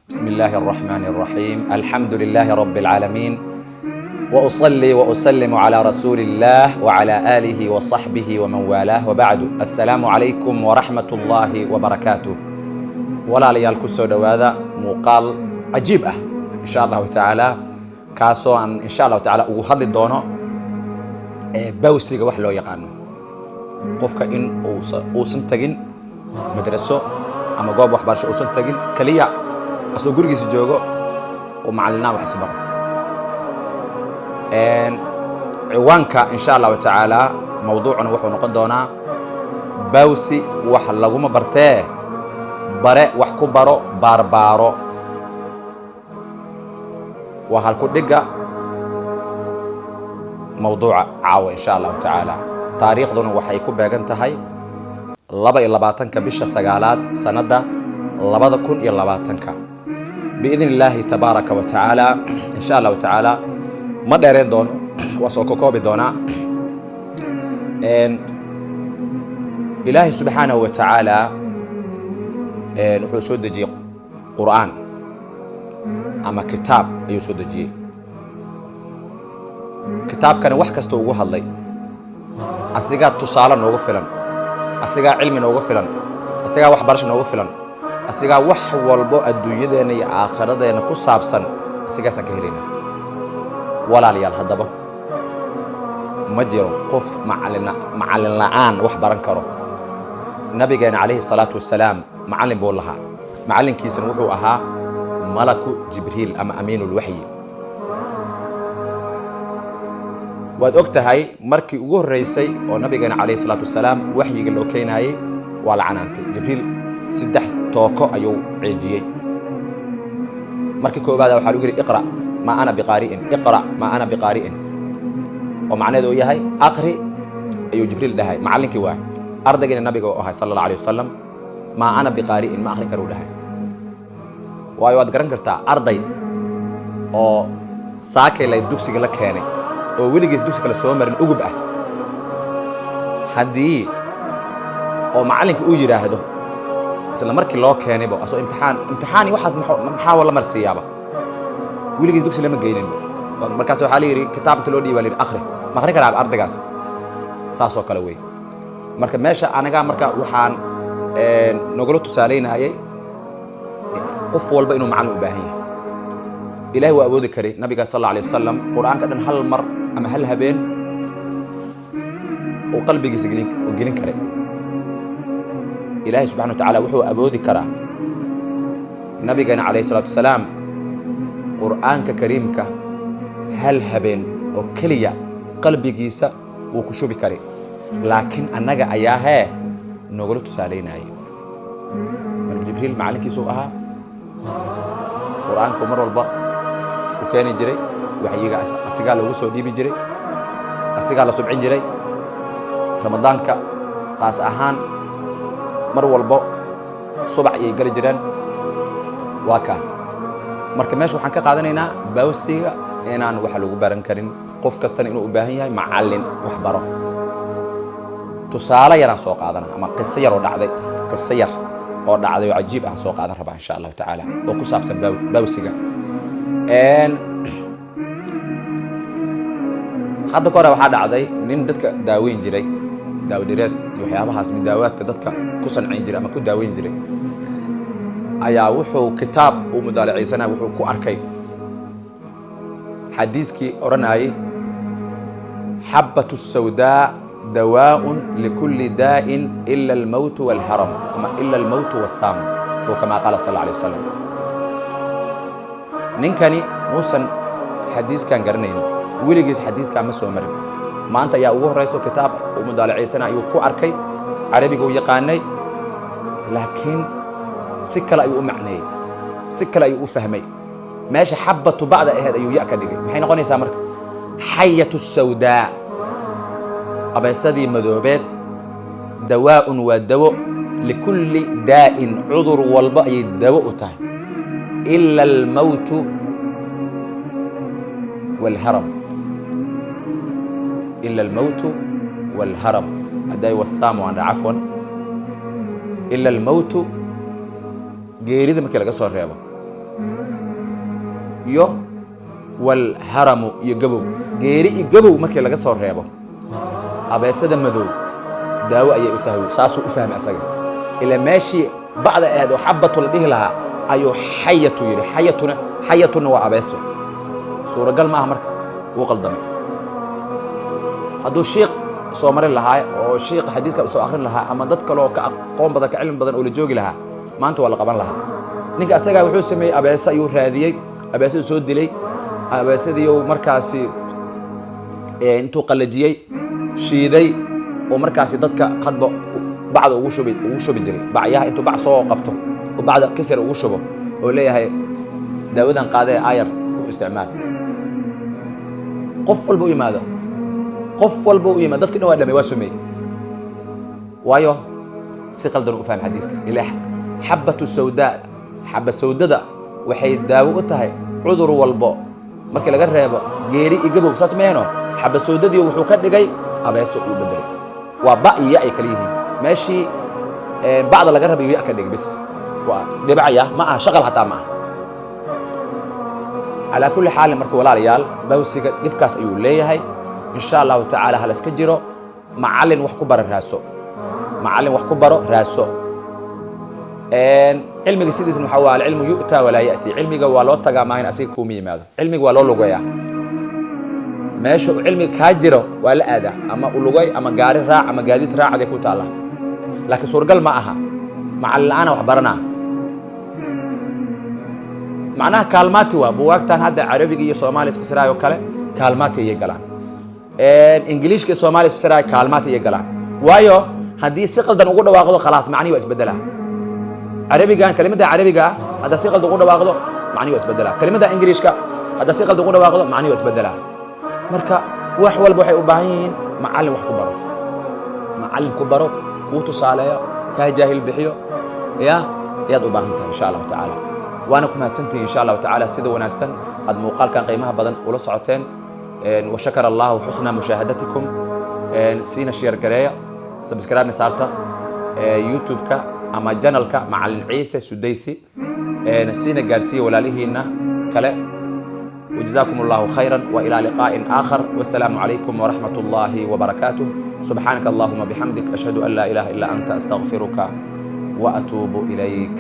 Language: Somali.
بسم الله الرحمن الرحيم. الحمد لله رب العالمين، وأصلي وأسلم على رسول الله وعلى آله وصحبه ومن والاه، وبعد. السلام عليكم ورحمة الله وبركاته. ولا ليال كسو دواذا مقال عجيب إن شاء الله تعالى كاسو إن شاء الله تعالى وهذا الدونو بوسيق وحلو يقانو قفك إن أوسن تجين مدرسة أما جواب وحبارش أوسن تجين كليا أسو جورجيس جوجو ومعلنا وحسبه عوانك إن شاء الله تعالى موضوعنا وحو نقدونا بوسي وحلقوم برتاه bare wax ku baro baarbaaro waa halku dhiga mawduuca caawa insha Allah taala. taariikhduna waxay ku beegan tahay 22 bisha sagaalaad sanada 2020 باذن الله تبارك وتعالى ان شاء الله تعالى. ما dheereen doono waa soo koobi doona ilaahi subhanahu wa ta'ala wuxuu soo dejiyay qur'aan ama kitaab ayuu soo dejiyay. kitaabkana wax kasta ugu hadlay asigaa tusaale noogu filan, asigaa cilmi noogu filan, asigaa waxbarasho noogu filan, asigaa wax walbo adduunyadeena iyo aakhiradeena ku saabsan asigaasaan ka helayna. walaalayaal haddaba ma jiro qof macallin la'aan wax baran karo. nabigeena calayhi salaatu wassalaam معلم بولها معلم كيسن وحو أها ملك جبريل أما أمين الوحي. واد أكتهاي مركي وجوه الرئيسي ونبينا عليه الصلاة والسلام وحي قال له كيناي ولا عنانتي جبريل سدح توقع أيو عجيي مركي كو بعد وحلو يقول اقرأ ما أنا بقارئ، اقرأ ما أنا بقارئ، ومعناه ذو يهاي أقرأ أيو جبريل ده هاي معلم كي واحد أرضنا النبي صلى الله عليه وسلم ما أنا بقارئ ما أخري كرو لها. وأيوة قرن كرتا أرضي أو ساكي لا يدوكسي لك هني أو ولي يدوكسي كلا سومرن أجبه حدي أو معلنك أوجي هذا مثلا مركي لوك هني بقى أسو امتحاني وحز محاول مرسي يابا ولي يدوكسي لما جايين مركز حالي كتاب تلودي ولي أخري ما أخري كلام أرض جاس ساسو كلوي مركب ماشى أنا جا مركب وحان نقولوا تسالينا أيه قف والبا إنه معلم إباهية إلهي وأبو ذكري نبي صلى الله عليه وسلم قرآن كأن هل مر أما هل هبين وقلبي يسجلين وجلين كري إلهي سبحانه وتعالى وحو أبو ذكره نبي عليه الصلاة والسلام قرآن كريم هل هبين وكليا قلبي جيسا وكشوبي كري لكن أنجا أياه نقول تسالينا أيه من جبريل معلك يسوقها قرآن كمر والباء وكان يجري وحيجا أسيقال وسو دي بيجري أسيقال سبعين جري رمضان قاس أهان مر والباء صبع يجري جيران واكا مركماش وحن كقاعدنا باوسيغا إنان وحلو بارن كرين قف كستن إنه أباهيها معلن وحبره tusaale yaraan soo qaadana ama qiso yar oo dhacday oo cajiib ah soo qaadan rabaa insha Allah taala oo ku saabsan bawsiga. hadda kore waxa dhacday nin dadka daaweyn jiray daawadireed iyo waxyaabahaas mid daawaadka dadka ku sancayn jiray ama ku daaweyn jiray ayaa wuxuu kitaab uu mudaaliciisana wuxuu ku arkay xadiiskii oranayay حبة السوداء دواء لكل داء إلا الموت والهرم إلا الموت والسام وكما قال صلى الله عليه وسلم. نينكاني موسى حديث كان قرنين وليجيس حديث كان مسوى مرن ما أنت يا أبوه رئيس كتاب ومدالعي سنة يوكو أركي عربي جو يقاني لكن سكلا يو معني سكلا يو فهمي ماشي حبة بعد هذا يو يأكل حين قوني سامرك حية السوداء أبيسدي مذوبات دواء ودواء لكل داء عذر والبأي الدواء تاي إلا الموت والهرم إلا الموت والهرم أداي والسام عن عفوا إلا الموت جيريد مكلا قصر ريابا iyo walharamu iyo gabow. geeri iyo gabow markii laga soo reebo abeesada madow daawo ayay u tahay. saasuu u fahmay asaga ilaa meeshii bacda aad oo xabatu la dhihi lahaa ayuu xayatu yidhi. xayatuna waa abeeso. suuragal maaha marka wuu qaldamay. hadduu shiiq soo marin lahaa oo shiiqa xadiiska u soo akhrin lahaa ama dad kale oo ka aqoon badan ka cilmi badan oo la joogi lahaa maanta waa la qaban lahaa. ninka asagaa wuxuu sameeyey abeeso ayuu raadiyey. abeesadu soo dilay. abeesadii uu markaasi intuu qalajiyey shiiday oo markaasi dadka hadba bacda ugu shubi jiray. bacyaha intuu bac soo qabto oo bacda kasar ugu shubo oo leeyahay daawadan qaadee ayar u isticmaal. qof walba u yimaado dadkii dhan waa dhamay waa sumey. waayo si qaldan u faham xadiiska. ilaa xabatu sawdaa, xaba sawdada waxay daawo u tahay cudur walbo markii laga reebo geeri iyo gabow. saas meeno xaba sawdadii wuxuu ka dhigay abeeso uu bedelay. waa ba iyo ay kala yihiin. meeshii bacda laga rabay iyo ka dhigay bis. waa dhibacaya ma aha shaqal hataa ma aha. calaa kulli xaal marka walaalayaal bawsiga dhibkaas ayuu leeyahay. in sha allahu tacaala hala iska jiro. macallin wax ku baro raaso. cilmiga sidiisna waxaa waa alcilmu yu'taa walaa ya'tii. cilmiga waa loo tagaa maahin asiga kuuma yimaado. cilmiga waa loo lugeeyaa. meesha uu cilmiga kaa jiro waa la aadaa. ama ulugay ama gaari raac ama gaadiid raacday ku taalla. laakiin suuragal ma aha macallin la'aana wax baranaa. macnaha kaalmaati waa buwaagtan hadda carabiga iyo soomaaliya isfasiraayo kale kaalmaati ayay galaan. ingiliishka iyo soomaaliya isfasiraayo kaalmaati ayay galaan. waayo haddii si qaldan ugu dhawaaqdo khalaas macnihi waa isbedelaa. carabigan kelimada carabiga ah hadda si qaldan ugu dhawaaqdo macnihi waa isbedelaa. kelimada ingiriishka hadda si qaldan ugu dhawaaqdo macnihi waa isbedelaa. marka wax walba waxay u baahan yihiin macallin wax ku baro. macallin ku baro kuu tusaaleeyo kaa jaahil bixiyo ayaad u baahan tahay insha allahu tacaala. waana ku mahadsantihin insha allahu tacaala sida wanaagsan aad muuqaalkan qiimaha badan ula socoteen. washakara allahu xusna mushaahadatikum. siina sheer gareeya subscribe saarta youtube-ka ama janalka macallin ciise sudaysi. siina gaarsiiya walaalihiina kale. وجزاكم الله خيرا وإلى لقاء آخر والسلام عليكم ورحمة الله وبركاته. سبحانك اللهم بحمدك أشهد أن لا إله إلا أنت أستغفرك وأتوب إليك.